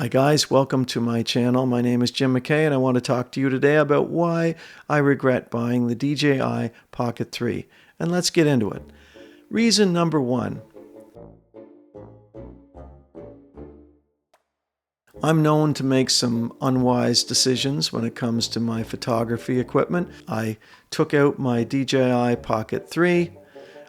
Hi guys, welcome to my channel. My name is Jim McKay and I want to talk to you today about why I regret buying the DJI Pocket 3. And let's get into it. Reason number one. I'm known to make some unwise decisions when it comes to my photography equipment. I took out my DJI Pocket 3.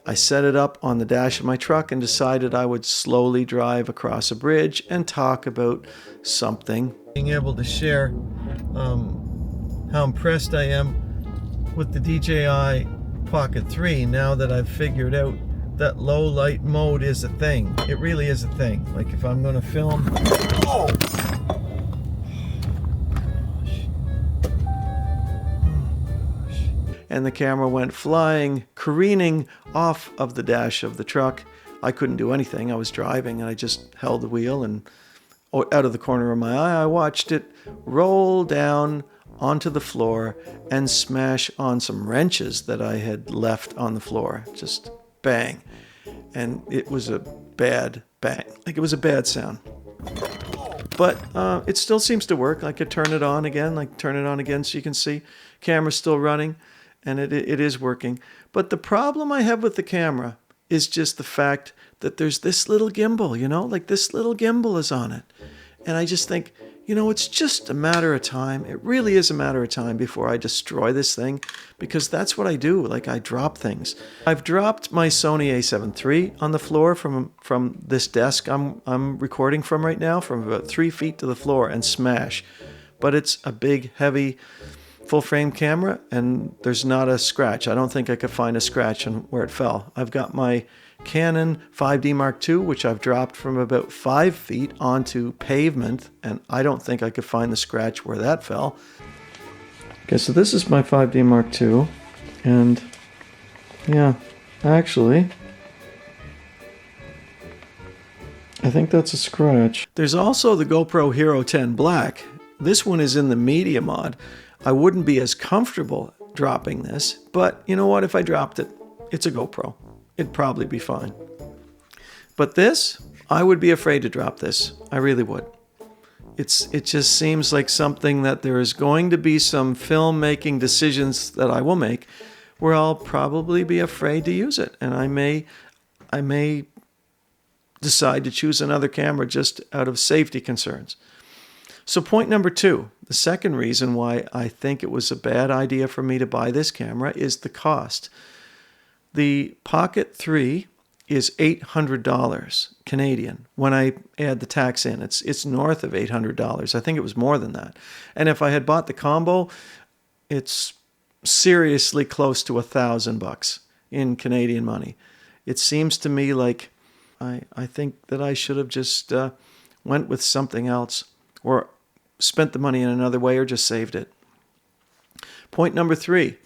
I set it up on the dash of my truck and decided I would slowly drive across a bridge and talk about something. Being able to share how impressed I am with the DJI Pocket 3 now that I've figured out that low light mode is a thing. It really is a thing. Like if I'm going to film... Oh! And the camera went flying, careening off of the dash of the truck. I couldn't do anything. I was driving and I just held the wheel, and out of the corner of my eye I watched it roll down onto the floor and smash on some wrenches that I had left on the floor. Just bang. And it was a bad bang. Like it was a bad sound. But it still seems to work. I could turn it on again so you can see. Camera's still running. And it is working. But the problem I have with the camera is just the fact that there's this little gimbal, like this little gimbal is on it. And I just think, it's just a matter of time. It really is a matter of time before I destroy this thing, because that's what I do. Like I drop things. I've dropped my Sony a7 III on the floor from this desk I'm recording from right now, from about 3 feet to the floor, and smash. But it's a big, heavy, full-frame camera, and there's not a scratch. I don't think I could find a scratch on where it fell. I've got my Canon 5D Mark II, which I've dropped from about 5 feet onto pavement, and I don't think I could find the scratch where that fell. Okay, so this is my 5D Mark II, and yeah, actually, I think that's a scratch. There's also the GoPro Hero 10 Black. This one is in the media mod. I wouldn't be as comfortable dropping this, but you know what? If I dropped it, it's a GoPro. It'd probably be fine. But this, I would be afraid to drop this. I really would. It just seems like something that there is going to be some filmmaking decisions that I will make where I'll probably be afraid to use it. And I may decide to choose another camera just out of safety concerns. So point number two, the second reason why I think it was a bad idea for me to buy this camera is the cost. The Pocket 3 is $800 Canadian. When I add the tax in, it's north of $800. I think it was more than that. And if I had bought the combo, it's seriously close to $1,000 in Canadian money. It seems to me like I think that I should have just went with something else, or spent the money in another way, or just saved it. Point number three.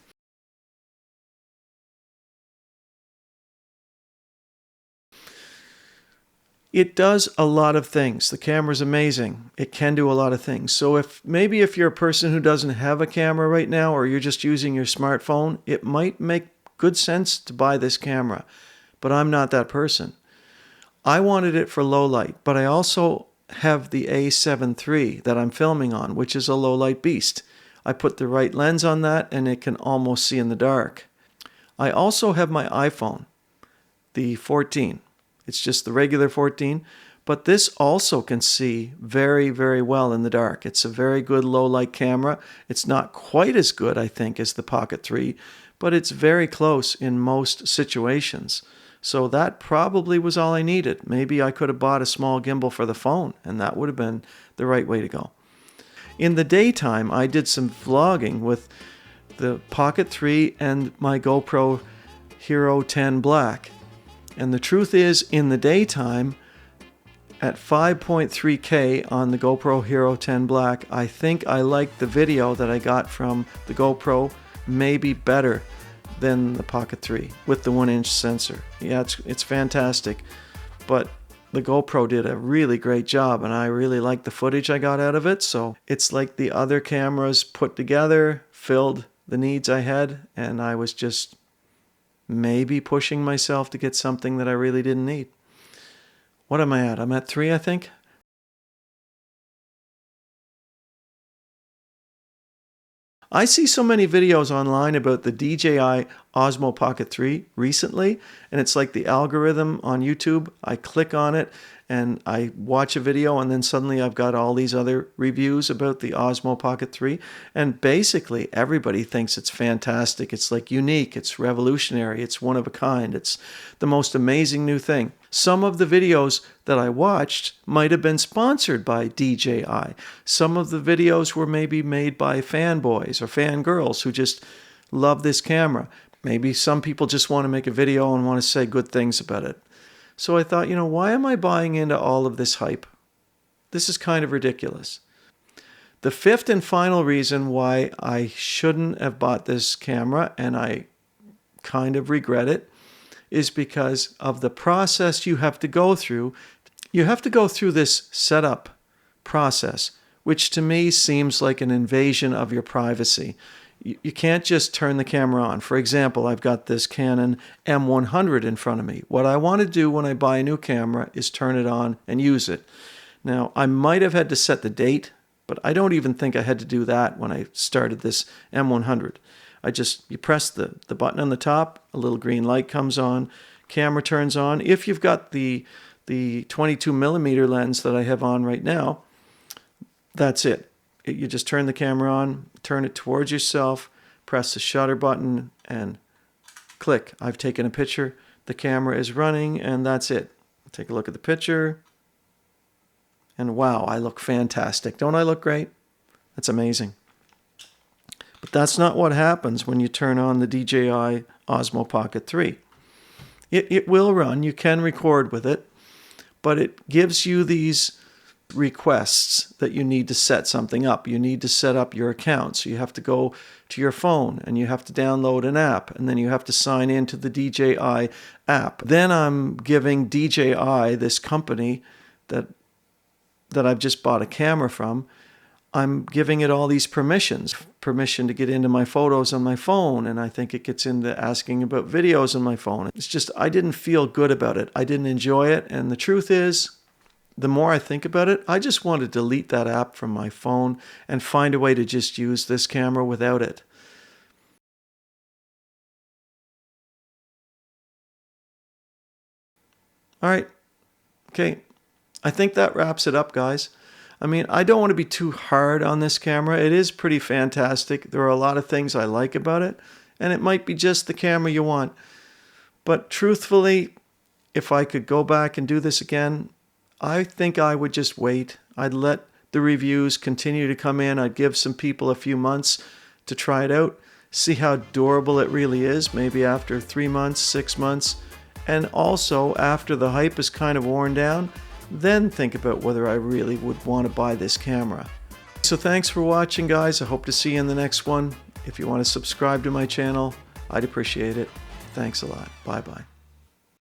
It does a lot of things. The camera's amazing. It can do a lot of things. So maybe if you're a person who doesn't have a camera right now, or you're just using your smartphone, it might make good sense to buy this camera. But I'm not that person. I wanted it for low light, but I also have the a7 III that I'm filming on, which is a low light beast. I put the right lens on that and it can almost see in the dark. I also have my iPhone, the 14. It's just the regular 14, but this also can see very, very well in the dark. It's a very good low light camera. It's not quite as good, I think, as the Pocket 3, but it's very close in most situations. So that probably was all I needed. Maybe I could have bought a small gimbal for the phone, and that would have been the right way to go. In the daytime, I did some vlogging with the Pocket 3 and my GoPro Hero 10 Black. And the truth is, in the daytime, at 5.3K on the GoPro Hero 10 Black, I think I liked the video that I got from the GoPro maybe better than the Pocket 3 with the 1-inch sensor. Yeah, it's fantastic, but the GoPro did a really great job, and I really liked the footage I got out of it. So it's like the other cameras put together filled the needs I had, and I was just maybe pushing myself to get something that I really didn't need. What am I at? I'm at 3, I think. I see so many videos online about the DJI Osmo Pocket 3 recently, and it's like the algorithm on YouTube. I click on it and I watch a video, and then suddenly I've got all these other reviews about the Osmo Pocket 3, and basically everybody thinks it's fantastic. It's like unique, it's revolutionary, it's one of a kind, it's the most amazing new thing. Some of the videos that I watched might have been sponsored by DJI. Some of the videos were maybe made by fanboys or fangirls who just love this camera. Maybe some people just want to make a video and want to say good things about it. So I thought, why am I buying into all of this hype? This is kind of ridiculous. The fifth and final reason why I shouldn't have bought this camera, and I kind of regret it, is because of the process you have to go through. You have to go through this setup process, which to me seems like an invasion of your privacy. You can't just turn the camera on. For example, I've got this Canon M100 in front of me. What I want to do when I buy a new camera is turn it on and use it. Now, I might have had to set the date, but I don't even think I had to do that when I started this M100. You press the button on the top, a little green light comes on, camera turns on. If you've got the 22 millimeter lens that I have on right now, that's it. You just turn the camera on, turn it towards yourself, press the shutter button, and click. I've taken a picture. The camera is running, and that's it. Take a look at the picture. And wow, I look fantastic. Don't I look great? That's amazing. But that's not what happens when you turn on the DJI Osmo Pocket 3. It will run. You can record with it, but it gives you these requests that you need to set something up. You need to set up your account. So you have to go to your phone and you have to download an app, and then you have to sign into the DJI app. Then I'm giving DJI, this company that I've just bought a camera from, I'm giving it all these permissions. Permission to get into my photos on my phone, and I think it gets into asking about videos on my phone. It's just, I didn't feel good about it. I didn't enjoy it, and the truth is, the more I think about it, I just want to delete that app from my phone and find a way to just use this camera without it. All right. Okay. I think that wraps it up, guys. I mean, I don't want to be too hard on this camera. It is pretty fantastic. There are a lot of things I like about it, and it might be just the camera you want. But truthfully, if I could go back and do this again, I think I would just wait. I'd let the reviews continue to come in. I'd give some people a few months to try it out, see how durable it really is, maybe after 3 months, 6 months, and also after the hype is kind of worn down, then think about whether I really would want to buy this camera. So thanks for watching, guys. I hope to see you in the next one. If you want to subscribe to my channel, I'd appreciate it. Thanks a lot. Bye-bye.